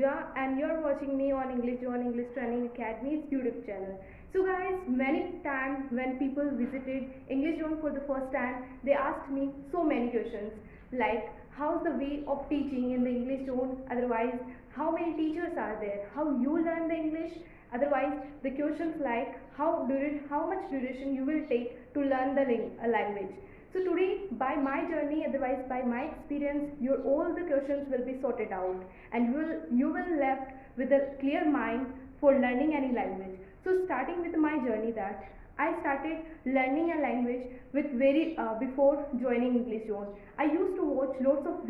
Pooja and you're watching me on English Zone English Training Academy's YouTube channel. So guys, many times when people visited English Zone for the first time, they asked me so many questions like how's the way of teaching in the English Zone, otherwise how many teachers are there, how you learn the English, otherwise the questions like how much duration you will take to learn the language. So today, by my journey, otherwise by my experience, your all the questions will be sorted out, and you will left with a clear mind for learning any language. So starting with my journey, that I started learning a language with very before joining English Zone. I used to watch lots of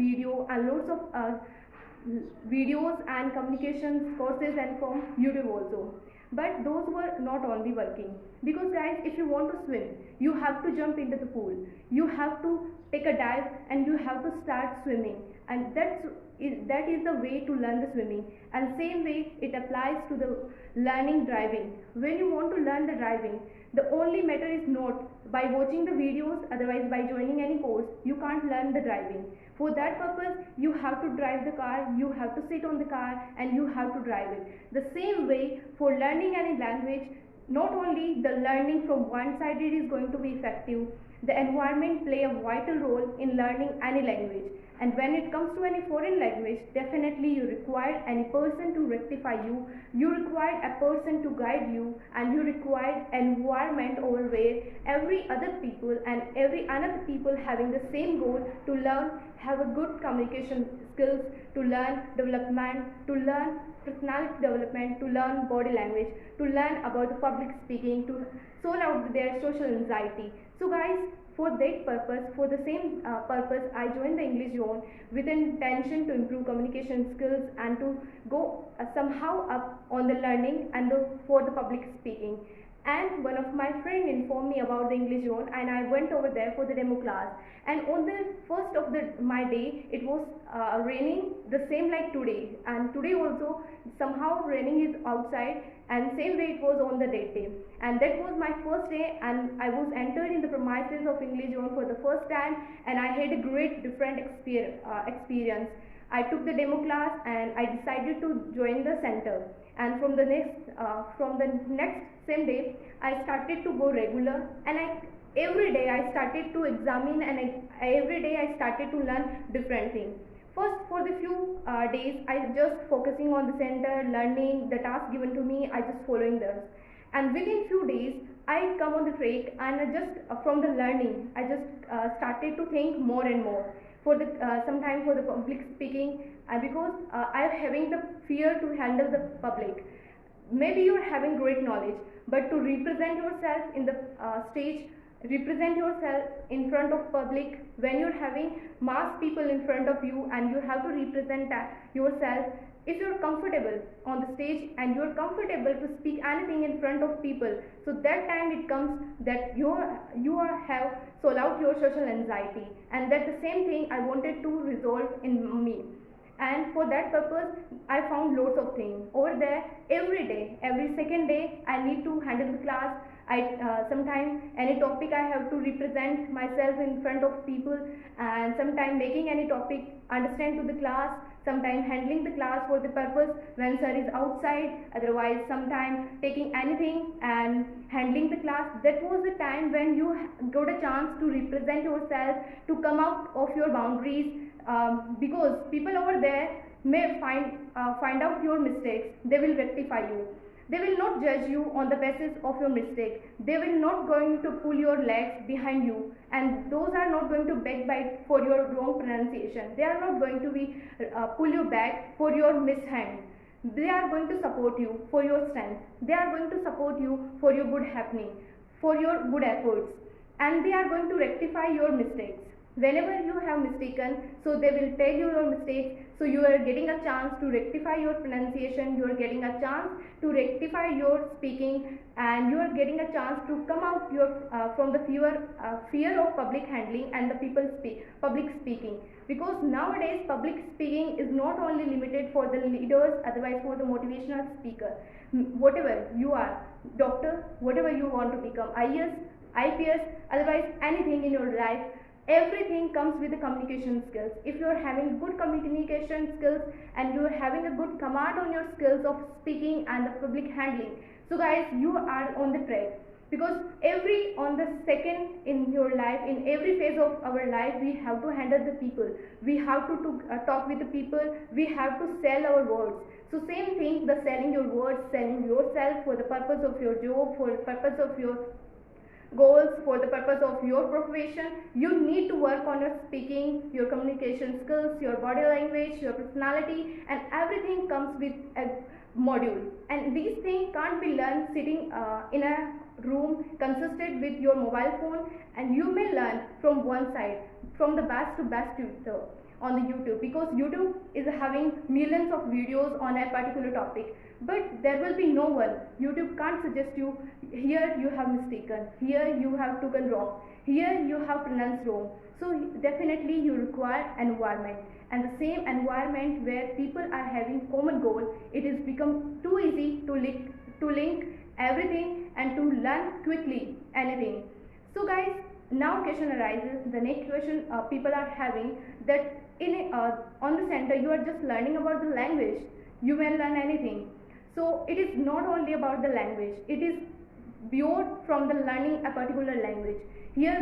videos and communications courses and from YouTube also, but those were not only working, because guys, if you want to swim, you have to jump into the pool, you have to take a dive, and you have to start swimming, and that is the way to learn the swimming. And same way it applies to the learning driving. When you want to learn the driving, the only matter is not by watching the videos, otherwise by joining any course you can't learn the driving. For that purpose, you have to drive the car, you have to sit on the car, and you have to drive it. The same way for learning any language, not only the learning from one side it is going to be effective, the environment play a vital role in learning any language. And when it comes to any foreign language, definitely you require any person to rectify you, you require a person to guide you, and you require environment over where every other people and every another people having the same goal to learn, have a good communication skills, to learn development, to learn personality development, to learn body language, to learn about the public speaking, to solve out their social anxiety. So guys, for that purpose, for the same purpose, I joined the English Zone with intention to improve communication skills and to go somehow up on the learning and for the public speaking. And one of my friend informed me about the English Zone, and I went over there for the demo class. And on the first of my day, it was raining the same like today, and today also somehow raining is outside, and same way it was on the day. And that was my first day, and I was entered in the premises of English Zone for the first time, and I had a great different experience. I took the demo class and I decided to join the center. And from the next same day, I started to go regular, and every day I started to examine, and every day I started to learn different things. First, for the few days, I just focusing on the center, learning the task given to me, I just following this. And within few days, I come on the track, and I just from the learning, I just started to think more and more. For the sometimes for the public speaking, because I am having the fear to handle the public. Maybe you are having great knowledge, but to represent yourself in the stage, represent yourself in front of public, when you're having mass people in front of you and you have to represent yourself, if you're comfortable on the stage and you're comfortable to speak anything in front of people, so that time it comes that you have solved out your social anxiety, and that's the same thing I wanted to resolve in me. And for that purpose, I found lots of things over there. Every day, every second day, I need to handle the class. Sometimes any topic I have to represent myself in front of people, and sometimes making any topic understand to the class, sometimes handling the class for the purpose when sir is outside, otherwise sometimes taking anything and handling the class. That was the time when you got a chance to represent yourself, to come out of your boundaries, because people over there may find out your mistakes, they will rectify you. They will not judge you on the basis of your mistake. They will not going to pull your legs behind you, and those are not going to backbite for your wrong pronunciation. They are not going to be pull you back for your mishand. They are going to support you for your strength. They are going to support you for your good happening, for your good efforts, and they are going to rectify your mistakes. Whenever you have mistaken, so they will tell you your mistakes, so you are getting a chance to rectify your pronunciation, you are getting a chance to rectify your speaking, and you are getting a chance to come out from the fear of public handling and the public speaking. Because nowadays public speaking is not only limited for the leaders, otherwise for the motivational speaker. Whatever you are, doctor, whatever you want to become, IAS, IPS, otherwise anything in your life, Everything comes with the communication skills. If you are having good communication skills and you are having a good command on your skills of speaking and the public handling, so guys, you are on the track. Because every on the second in your life, in every phase of our life, we have to handle the people, we have to talk with the people, we have to sell our words. So same thing, the selling your words, selling yourself for the purpose of your job, for the purpose of your goals, for the purpose of your profession, you need to work on your speaking, your communication skills, your body language, your personality, and everything comes with a module. And these things can't be learned sitting in a room consisted with your mobile phone, and you may learn from one side, from the best to best tutor on the YouTube, because YouTube is having millions of videos on a particular topic, but there will be no one. YouTube can't suggest you, here you have mistaken, here you have taken wrong, here you have pronounced wrong. So definitely you require environment, and the same environment where people are having common goal, it is become too easy to link everything and to learn quickly anything. So guys, now question arises, the next question people are having, that on the center you are just learning about the language, you may learn anything. So it is not only about the language, it is beyond from the learning a particular language. Here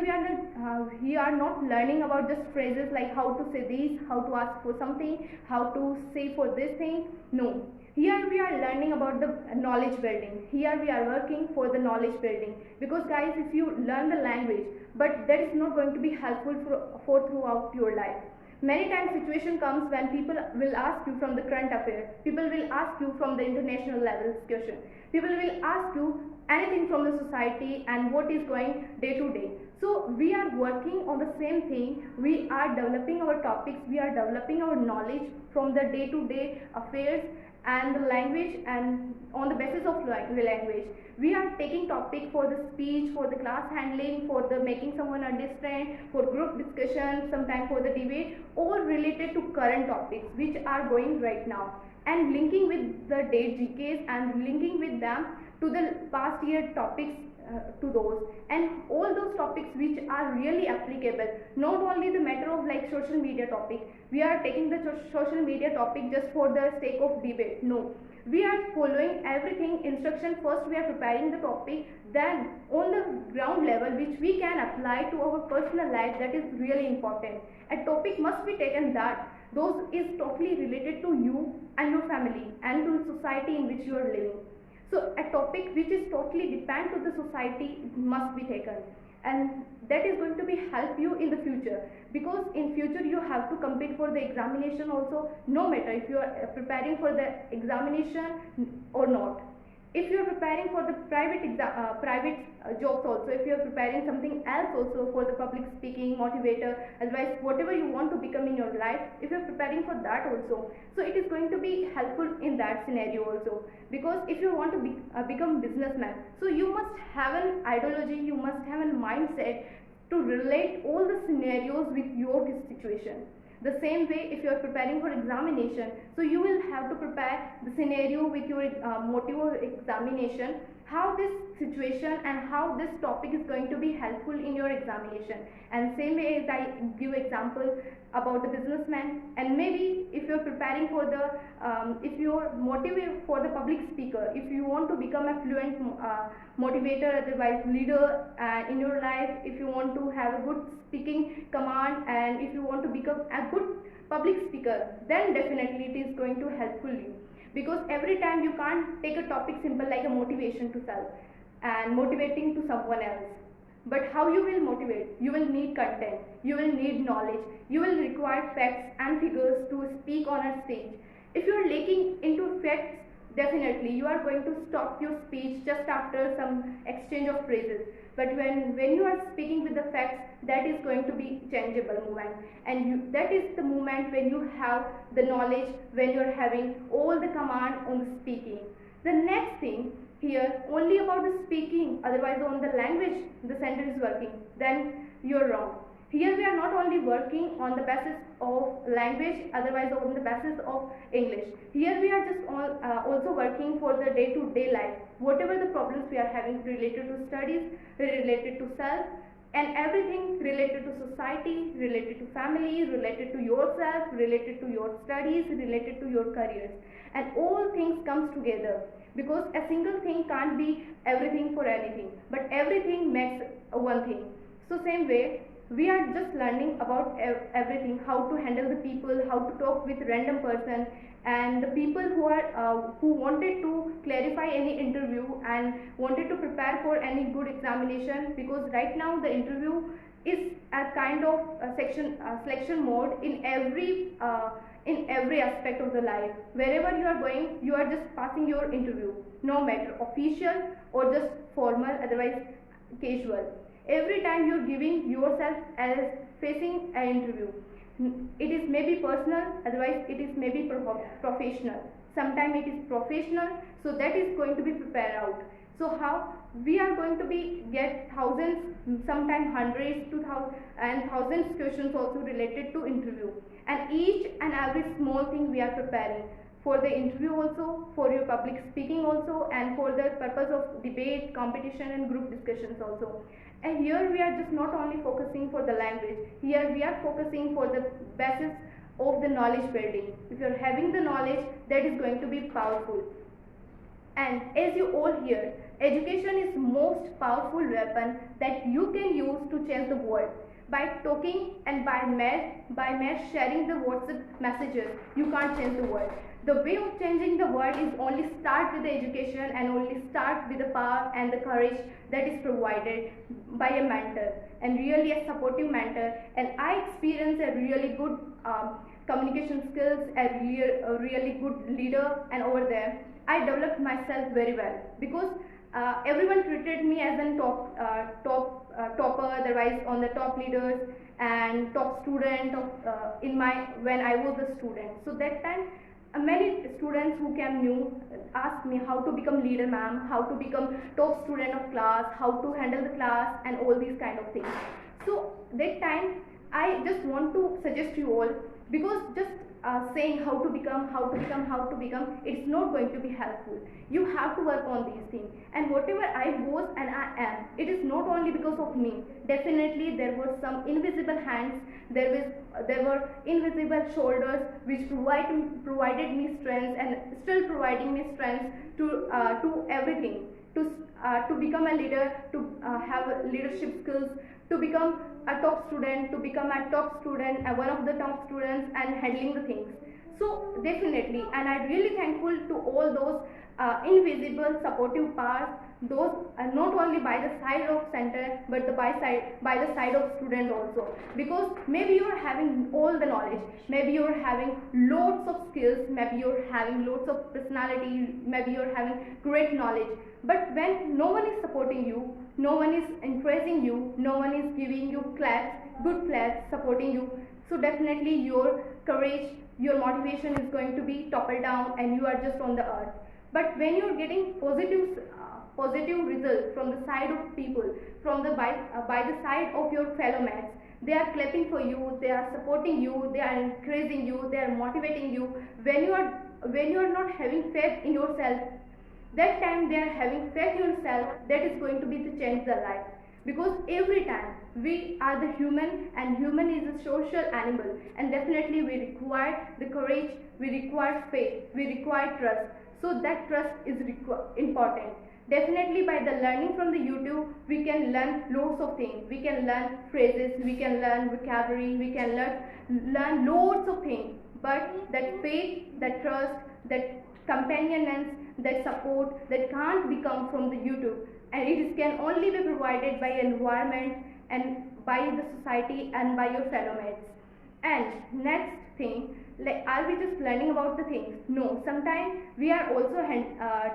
we are not learning about just phrases like how to say this, how to ask for something, how to say for this thing. No, here we are learning about the knowledge building. Here we are working for the knowledge building, because guys, if you learn the language but that is not going to be helpful for throughout your life. Many times situation comes when people will ask you from the current affairs, people will ask you from the international levels question, people will ask you anything from the society and what is going day to day. So we are working on the same thing, we are developing our topics, we are developing our knowledge from the day to day affairs and the language, and on the basis of the language we are taking topic for the speech, for the class handling, for the making someone understand, for group discussion, sometimes for the debate, all related to current topics which are going right now, and linking with the date GKs and linking with them to the past year topics, to those, and all those topics which are really applicable, not only the matter of like social media topic, we are taking the social media topic just for the sake of debate. No, we are following everything instruction. First we are preparing the topic, then on the ground level which we can apply to our personal life, that is really important. A topic must be taken that those is totally related to you and your family and to the society in which you are living. So a topic which is totally depend to the society must be taken, and that is going to be help you in the future, because in future you have to compete for the examination also, no matter if you are preparing for the examination or not. If you are preparing for the private jobs also, if you are preparing something else also for the public speaking, motivator, advice, whatever you want to become in your life, if you are preparing for that also, so it is going to be helpful in that scenario also. Because if you want to become businessman, so you must have an ideology, you must have a mindset to relate all the scenarios with your situation. The same way, if you are preparing for examination, so you will have to prepare the scenario with your motive of examination, how this situation and how this topic is going to be helpful in your examination. And same way as I give example about the businessman, and maybe if you are preparing for the if your motive for the public speaker, if you want to become a fluent motivator, otherwise leader in your life, if you want to have a good speaking command, and if you want to become a good public speaker, then definitely it is going to helpful you. Because every time you can't take a topic simple like a motivation to self and motivating to someone else, but how you will motivate? You will need content, you will need knowledge, you will require facts and figures to speak on a stage. If you are lacking into facts, definitely you are going to stop your speech just after some exchange of phrases. But when you are speaking with the facts, that is going to be changeable moment, and that is the moment when you have the knowledge, when you are having all the command on the speaking. The next thing here, only about the speaking, otherwise on the language the center is working, then you are wrong. Here we are not only working on the basis of language, otherwise on the basis of English. Here we are just also working for the day-to-day life. Whatever the problems we are having related to studies, related to self, and everything related to society, related to family, related to yourself, related to your studies, related to your careers, and all things comes together, because a single thing can't be everything for anything, but everything makes one thing. So same way, we are just learning about everything, how to handle the people, how to talk with random person, and the people who wanted to clarify any interview and wanted to prepare for any good examination, because right now the interview is a kind of selection mode in every aspect of the life. Wherever you are going, you are just passing your interview, no matter official or just formal, otherwise casual. Every time you're giving yourself as facing an interview, it is maybe personal, otherwise it is maybe professional. Sometimes it is professional, so that is going to be prepared out. So how we are going to be get thousands, sometimes hundreds to thousands questions also related to interview, and each and every small thing we are preparing for the interview also, for your public speaking also, and for the purpose of debate, competition, and group discussions also. And here we are just not only focusing for the language, here we are focusing for the basis of the knowledge building. If you are having the knowledge, that is going to be powerful. And as you all hear, education is most powerful weapon that you can use to change the world. By talking and by mere sharing the WhatsApp messages, you can't change the world. The way of changing the world is only start with the education, and only start with the power and the courage that is provided by a mentor, and really a supportive mentor. And I experienced a really good communication skills, a really good leader, and over there I developed myself very well, because everyone treated me as a topper, otherwise on the top leaders and top student of in my when I was a student. So that time many students who came new asked me how to become leader, ma'am, how to become top student of class, how to handle the class, and all these kind of things. So that time I just want to suggest you all, because just saying how to become, it's not going to be helpful. You have to work on these things, and whatever I was and I am, it is not only because of me. Definitely there were some invisible hands, there were invisible shoulders which provided me strength, and still providing me strength to everything, to become a leader, to have leadership skills, to become a top student, one of the top students, and handling the things. So definitely, and I'm really thankful to all those invisible supportive powers, those not only by the side of center, but by the side of students also. Because maybe you are having all the knowledge, maybe you are having lots of skills, maybe you are having lots of personality, maybe you are having great knowledge, but when no one is supporting you, no one is encouraging you, no one is giving you good claps, supporting you, so definitely your courage, your motivation is going to be toppled down, and you are just on the earth. But when you are getting positive results from the side of people, from the by the side of your fellow mates, they are clapping for you, they are supporting you, they are encouraging you, they are motivating you. When you are not having faith in yourself, that time they are having faith in yourself, that is going to be to change the life. Because every time we are the human, and human is a social animal, and definitely we require the courage, we require faith, we require trust. So that trust is important. Definitely by the learning from the YouTube, we can learn lots of things. We can learn phrases, we can learn vocabulary, we can learn lots of things. But that faith, that trust, that companionance, that support, that can't become from the YouTube, and it can only be provided by environment, and by the society, and by your fellow mates. And next thing, like, are we just learning about the things? No, sometimes we are also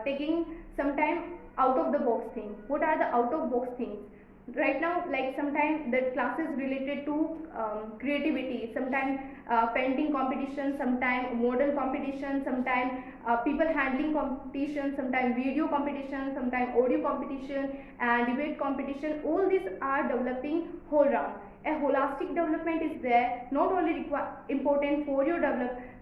taking some time out of the box things. What are the out of box things? Right now, like sometimes the classes related to creativity, sometimes painting competition, sometimes model competition, sometimes people handling competition, sometimes video competition, sometimes audio competition, and debate competition. All these are developing whole round. A holistic development is there, not only important for your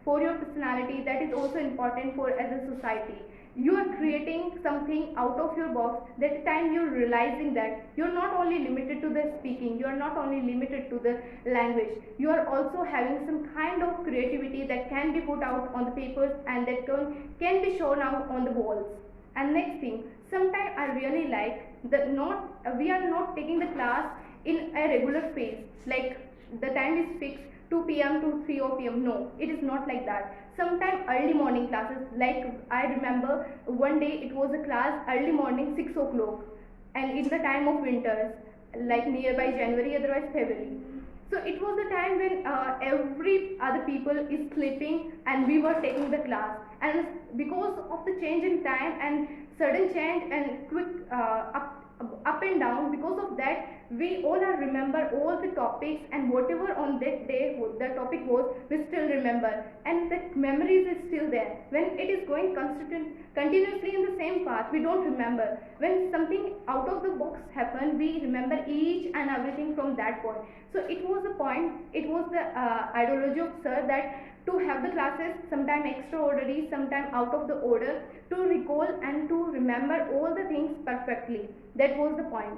for your personality, that is also important for as a society. You are creating something out of your box. That time you're realizing that you're not only limited to the speaking, you are not only limited to the language, you are also having some kind of creativity that can be put out on the papers and that can be shown out on the walls. And next thing, sometimes I really like that not we are not taking the class in a regular phase, like the time is fixed 2 p.m. to 3 p.m. No, it is not like that. Sometimes early morning classes, like I remember one day it was a class early morning 6 o'clock, and in the time of winters, like nearby January, otherwise February. So it was the time when every other people is sleeping and we were taking the class. And because of the change in time and sudden change and quick up and down, because of that we all are remember all the topics, and whatever on that day the topic was, we still remember, and that memories is still there. When it is going continuously in the same path, we don't remember. When something out of the box happen, we remember each and everything from that point. So it was the point, it was the ideology of sir that to have the classes sometime extraordinary, sometime out of the order, to recall and to remember all the things perfectly. That was the point.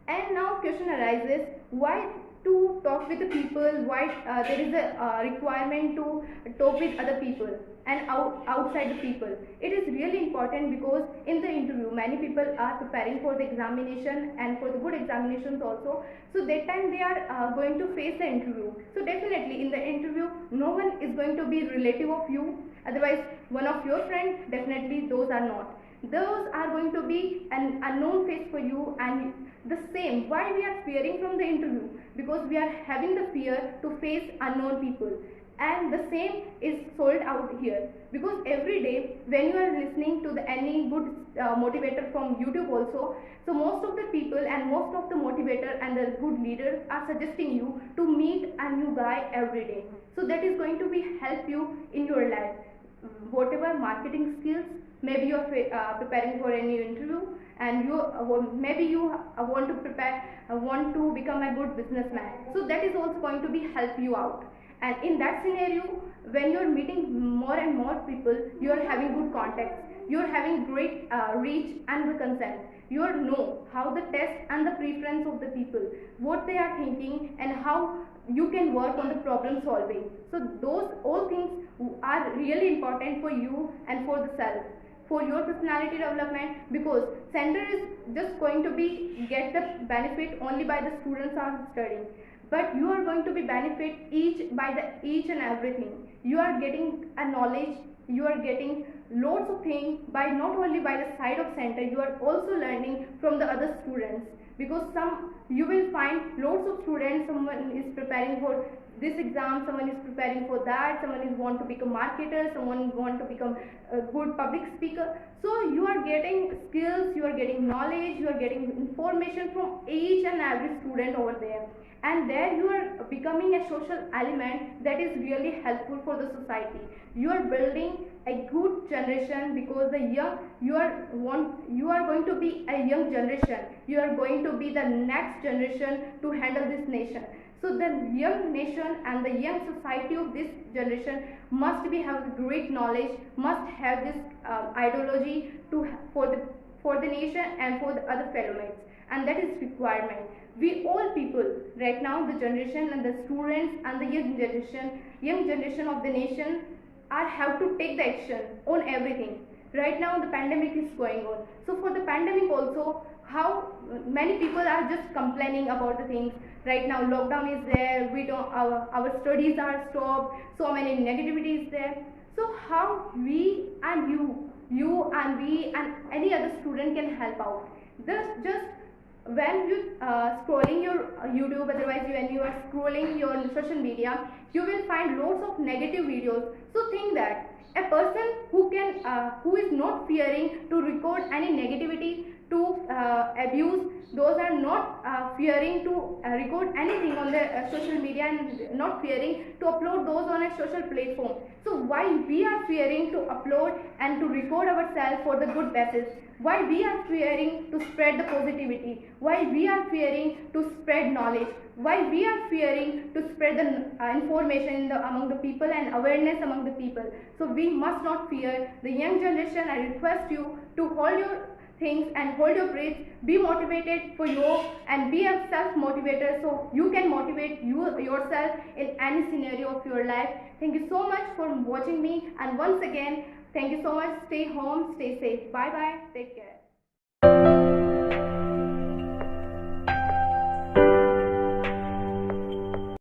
And now question arises, why to talk with the people, why there is a requirement to talk with other people and outside the people. It is really important because in the interview many people are preparing for the examination and for the good examinations also. So that time they are going to face the interview. So definitely in the interview no one is going to be relative of you, otherwise one of your friends, definitely those are not. Those are going to be an unknown face for you. And the same, why we are fearing from the interview? Because we are having the fear to face unknown people. And the same is sold out here, because every day when you are listening to any good motivator from YouTube also, so most of the people and most of the motivator and the good leaders are suggesting you to meet a new guy every day. So that is going to be help you in your life. Whatever marketing skills, maybe you are preparing for any interview, and you maybe you want to want to become a good businessman, so that is also going to be help you out. And in that scenario, when you are meeting more and more people, you are having good contacts, you are having great reach and the consent. You know how the test and the preference of the people, what they are thinking, and how you can work on the problem solving. So those all things are really important for you and for the self, for your personality development, because center is just going to be get the benefit only by the students are studying, but you are going to be benefit each and everything. You are getting a knowledge, you are getting lots of things by not only by the side of center, you are also learning from the other students, because you will find lots of students, someone is preparing for this exam, someone is preparing for that, someone is want to become marketer, someone want to become a good public speaker. So you are getting skills, you are getting knowledge, you are getting information from each and every student over there, and there you are becoming a social element that is really helpful for the society. You are building a good generation, because the young you are going to be a young generation, you are going to be the next generation to handle this nation. So the young nation and the young society of this generation must have great knowledge, must have this ideology for the nation and for the other fellow mates, and that is requirement. We all people right now, the generation and the students and the young generation of the nation have to take the action on everything. Right now the pandemic is going on, so for the pandemic also, how many people are just complaining about the things. Right now lockdown is there, we don't our studies are stopped, so many negativity is there. So how we and you and we and any other student can help out? Just when you scrolling your YouTube, otherwise when you are scrolling your social media, you will find lots of negative videos. So think that a person who is not fearing to record any negativity, to abuse, those are not fearing to record anything on their social media and not fearing to upload those on a social platform. So why we are fearing to upload and to record ourselves for the good basis? Why we are fearing to spread the positivity? Why we are fearing to spread knowledge? Why we are fearing to spread the information among the people and awareness among the people? So we must not fear. The young generation, I request you to hold your things and hold your breath, be motivated for you and be a self-motivator so you can motivate yourself in any scenario of your life. Thank you so much for watching me, and once again, thank you so much. Stay home, stay safe. Bye bye. Take care.